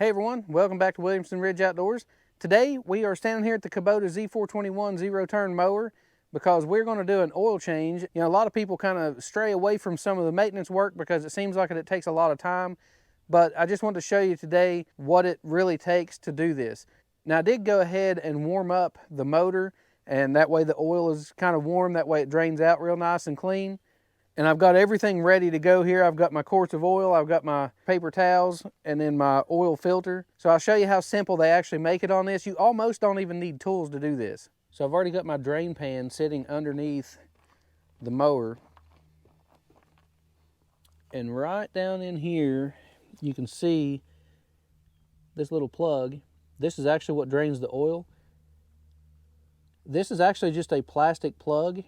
Hey everyone, welcome back to Williamson Ridge Outdoors. Today we are standing here at the Kubota Z421 zero-turn mower because we're going to do an oil change. You know, a lot of people kind of stray away from some of the maintenance work because it seems like it takes a lot of time, but I just wanted to show you today what it really takes to do this. Now I did go ahead and warm up the motor, and that way the oil is kind of warm, that way it drains out real nice and clean. And I've got everything ready to go here. I've got my quarts of oil, I've got my paper towels, and then my oil filter. So I'll show you how simple they actually make it on this. You almost don't even need tools to do this. So I've already got my drain pan sitting underneath the mower. And right down in here, you can see this little plug. This is actually what drains the oil. This is actually just a plastic plug.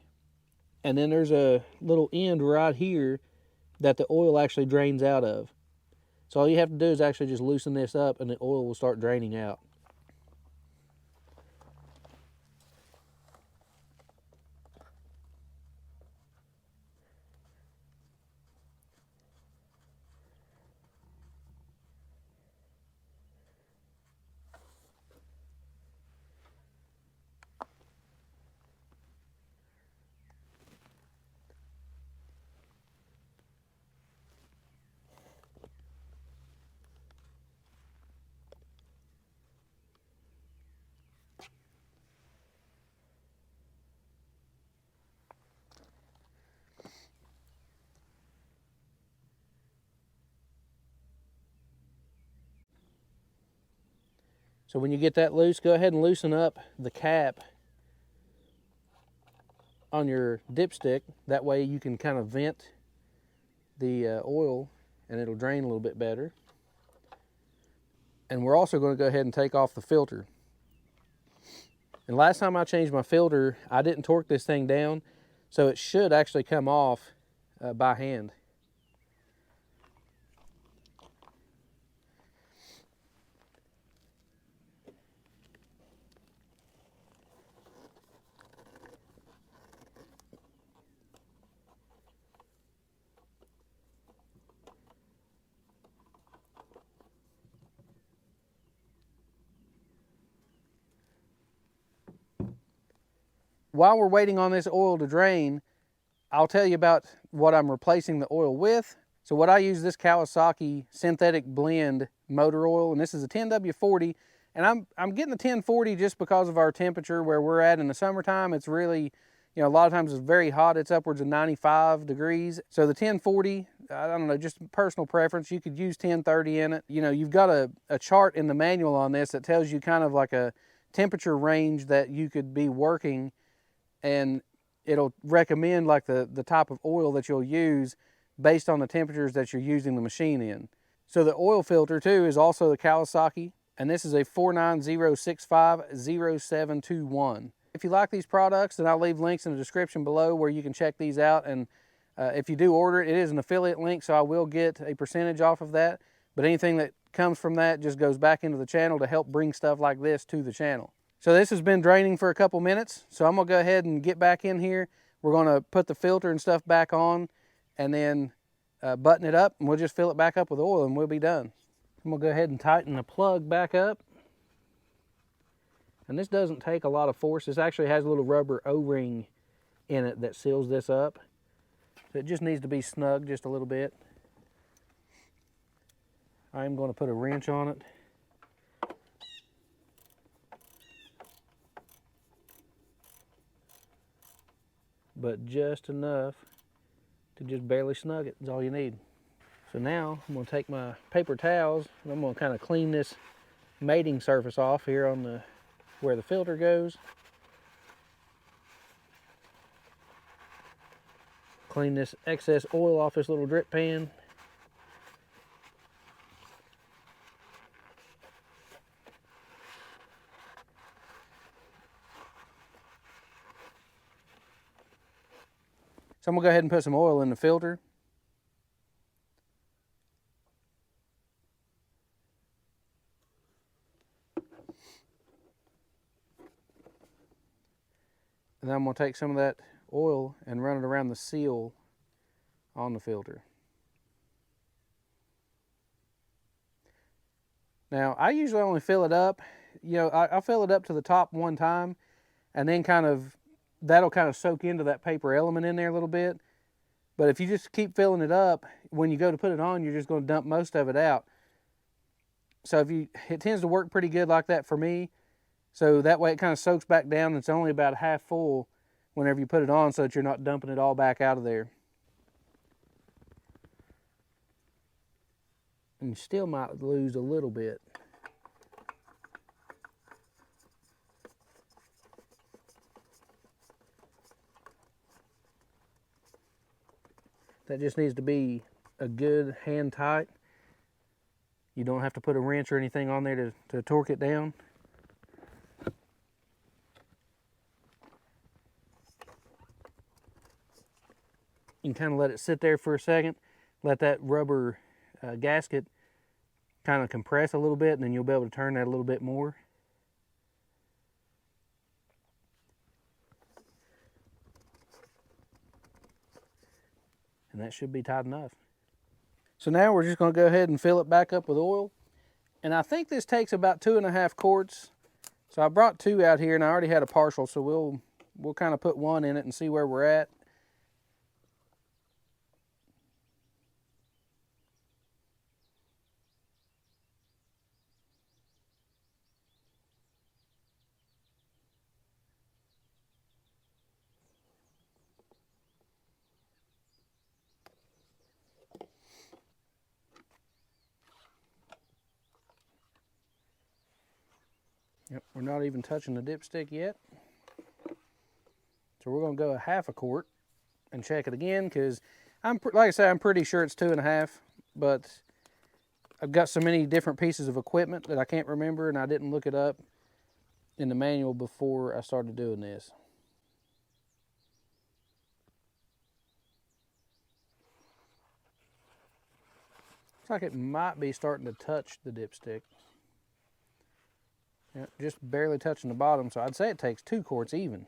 And then there's a little end right here that the oil actually drains out of. So all you have to do is actually just loosen this up and the oil will start draining out. So when you get that loose, go ahead and loosen up the cap on your dipstick. That way you can kind of vent the oil and it'll drain a little bit better. And we're also going to go ahead and take off the filter. And last time I changed my filter, I didn't torque this thing down, so it should actually come off by hand. While we're waiting on this oil to drain, I'll tell you about what I'm replacing the oil with. So what I use this Kawasaki synthetic blend motor oil, and this is a 10W40, and I'm getting the 1040 just because of our temperature where we're at in the summertime. It's really, you know, a lot of times it's very hot. It's upwards of 95 degrees. So the 1040, I don't know, just personal preference. You could use 1030 in it. You know, you've got a chart in the manual on this that tells you kind of like a temperature range that you could be working, and it'll recommend like the type of oil that you'll use based on the temperatures that you're using the machine in. So the oil filter too is also the Kawasaki, and this is a 490650721. If you like these products, then I'll leave links in the description below where you can check these out. And if you do order it, it is an affiliate link, so I will get a percentage off of that. But anything that comes from that just goes back into the channel to help bring stuff like this to the channel. So this has been draining for a couple minutes, so I'm gonna go ahead and get back in here. We're gonna put the filter and stuff back on and then button it up, and we'll just fill it back up with oil and we'll be done. I'm gonna go ahead and tighten the plug back up. And this doesn't take a lot of force. This actually has a little rubber O-ring in it that seals this up. So it just needs to be snug just a little bit. I'm gonna put a wrench on it. But just enough to just barely snug it is all you need. So now I'm going to take my paper towels and I'm going to kind of clean this mating surface off here on where the filter goes. Clean this excess oil off this little drip pan. So I'm gonna go ahead and put some oil in the filter. And then I'm gonna take some of that oil and run it around the seal on the filter. Now, I usually only fill it up, you know, I'll fill it up to the top one time, and then that'll kind of soak into that paper element in there a little bit. But if you just keep filling it up, when you go to put it on, you're just going to dump most of it out. So it tends to work pretty good like that for me. So that way it kind of soaks back down. It's only about half full whenever you put it on, so that you're not dumping it all back out of there. And you still might lose a little bit. That just needs to be a good hand tight. You don't have to put a wrench or anything on there to torque it down. You can kind of let it sit there for a second, let that rubber gasket kind of compress a little bit, and then you'll be able to turn that a little bit more. And that should be tight enough. So now we're just going to go ahead and fill it back up with oil. And I think this takes about 2.5 quarts. So I brought 2 out here, and I already had a partial, so we'll kind of put 1 in it and see where we're at. Yep, we're not even touching the dipstick yet. So we're going to go 1/2 quart and check it again, because like I said, I'm pretty sure it's 2.5, but I've got so many different pieces of equipment that I can't remember, and I didn't look it up in the manual before I started doing this. Looks like it might be starting to touch the dipstick. Yep, just barely touching the bottom, so I'd say it takes 2 quarts even.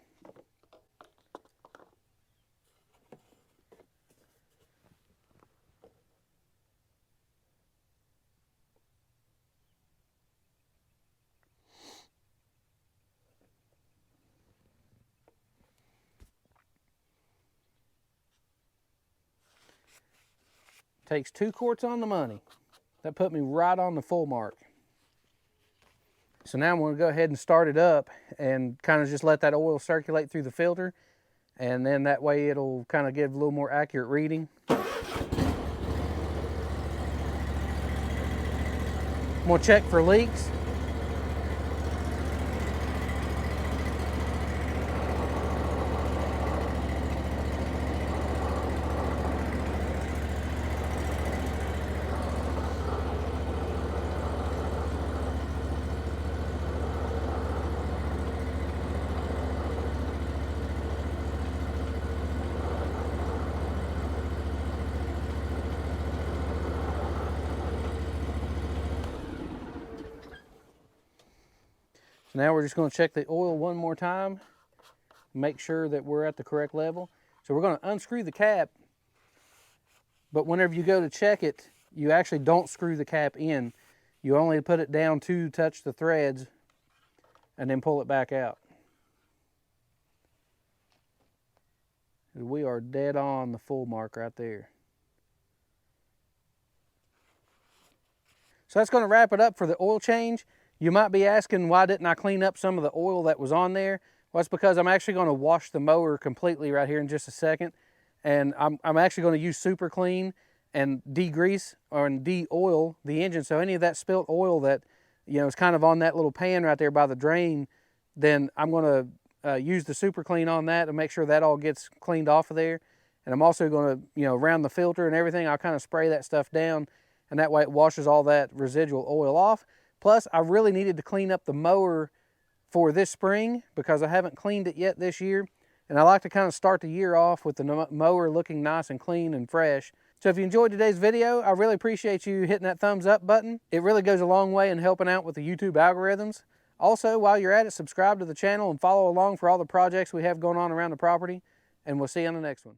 Takes 2 quarts on the money. That put me right on the full mark. So now I'm going to go ahead and start it up and kind of just let that oil circulate through the filter, and then that way it'll kind of give a little more accurate reading. I'm going to check for leaks. So now we're just going to check the oil one more time, make sure that we're at the correct level. So we're going to unscrew the cap, but whenever you go to check it, you actually don't screw the cap in. You only put it down to touch the threads and then pull it back out. We are dead on the full mark right there. So that's going to wrap it up for the oil change. You might be asking, why didn't I clean up some of the oil that was on there? Well, it's because I'm actually going to wash the mower completely right here in just a second. And I'm actually going to use Super Clean and degrease or de-oil the engine. So any of that spilt oil that, you know, is kind of on that little pan right there by the drain, then I'm going to use the Super Clean on that to make sure that all gets cleaned off of there. And I'm also going to, you know, around the filter and everything, I'll kind of spray that stuff down, and that way it washes all that residual oil off. Plus, I really needed to clean up the mower for this spring because I haven't cleaned it yet this year. And I like to kind of start the year off with the mower looking nice and clean and fresh. So if you enjoyed today's video, I really appreciate you hitting that thumbs up button. It really goes a long way in helping out with the YouTube algorithms. Also, while you're at it, subscribe to the channel and follow along for all the projects we have going on around the property. And we'll see you on the next one.